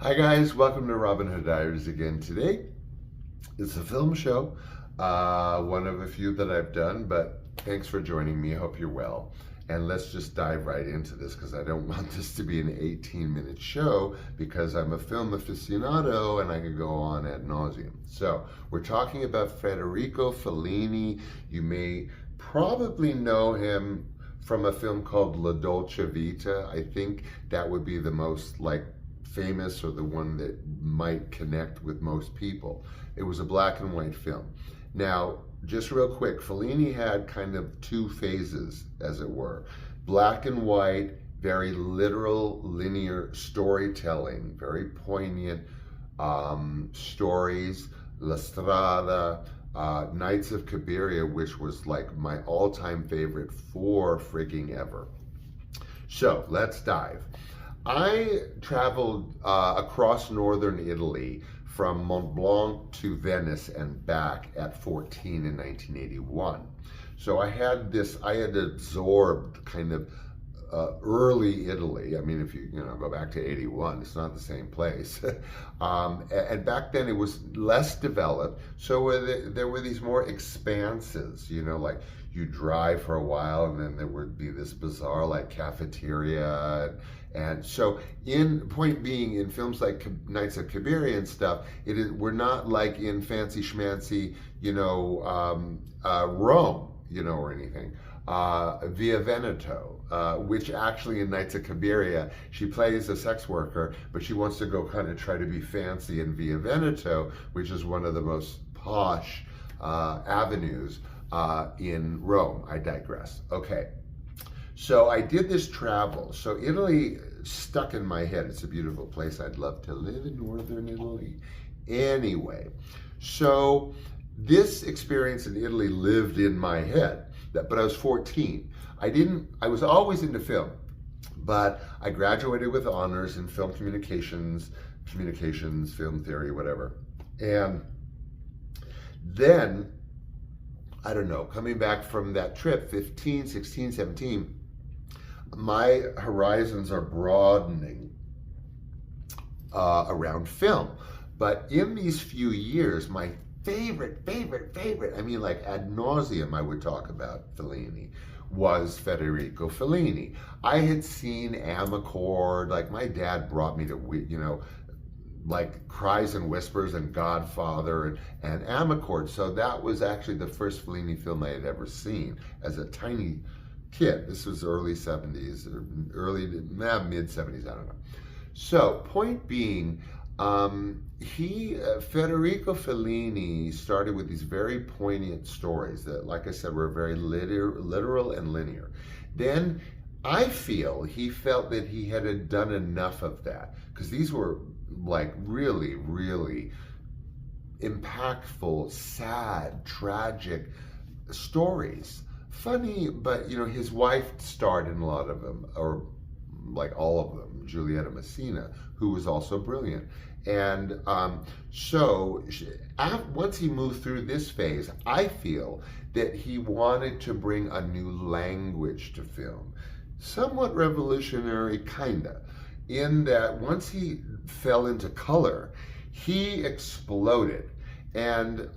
Hi guys, welcome to Robin Hood Diaries again. Today it's a film show, one of a few that I've done, but thanks for joining me. I hope you're well. And let's just dive right into this because I don't want this to be an 18-minute show because I'm a film aficionado and I could go on ad nauseum. So we're talking about Federico Fellini. You may probably know him from a film called La Dolce Vita. I think that would be the most famous, or the one that might connect with most people. It was a black and white film. Now, just real quick, Fellini had kind of two phases, as it were. Black and white, very literal, linear storytelling, very poignant stories. La Strada, Nights of Cabiria, which was like my all-time favorite for frigging ever. So let's dive. I traveled across northern Italy from Mont Blanc to Venice and back at 14 in 1981. So I had absorbed kind of early Italy. I mean, if you go back to 81, it's not the same place. And back then it was less developed. So there were these more expanses, like you drive for a while and then there would be this bizarre cafeteria. And so point being, in films like Nights of Cabiria and stuff, we're not like in fancy schmancy, Rome, or anything. Via Veneto, which actually in Nights of Cabiria, she plays a sex worker, but she wants to go kind of try to be fancy in Via Veneto, which is one of the most posh avenues in Rome. I digress. Okay. So I did this travel. So Italy stuck in my head. It's a beautiful place. I'd love to live in northern Italy. Anyway, so this experience in Italy lived in my head. But I was 14. I was always into film, but I graduated with honors in film communications, film theory, whatever. And then, I don't know, coming back from that trip, 15, 16, 17, my horizons are broadening around film. But in these few years, my favorite, I mean ad nauseum I would talk about Fellini, was Federico Fellini. I had seen Amarcord, my dad brought me to, Cries and Whispers and Godfather and Amarcord. So that was actually the first Fellini film I had ever seen as a tiny kid. This was early 70s, or mid 70s, I don't know. So point being, Federico Fellini started with these very poignant stories that, like I said, were very literal and linear. Then I feel he felt that he had done enough of that, because these were really, really impactful, sad, tragic stories. Funny, but his wife starred in a lot of them, or all of them, Giulietta Messina, who was also brilliant. And so once he moved through this phase, I feel that he wanted to bring a new language to film. Somewhat revolutionary, kinda, in that once he fell into color, he exploded. And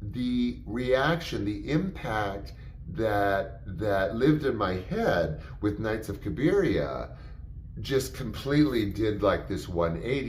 the reaction, the impact that lived in my head with Nights of Cabiria just completely did this 180.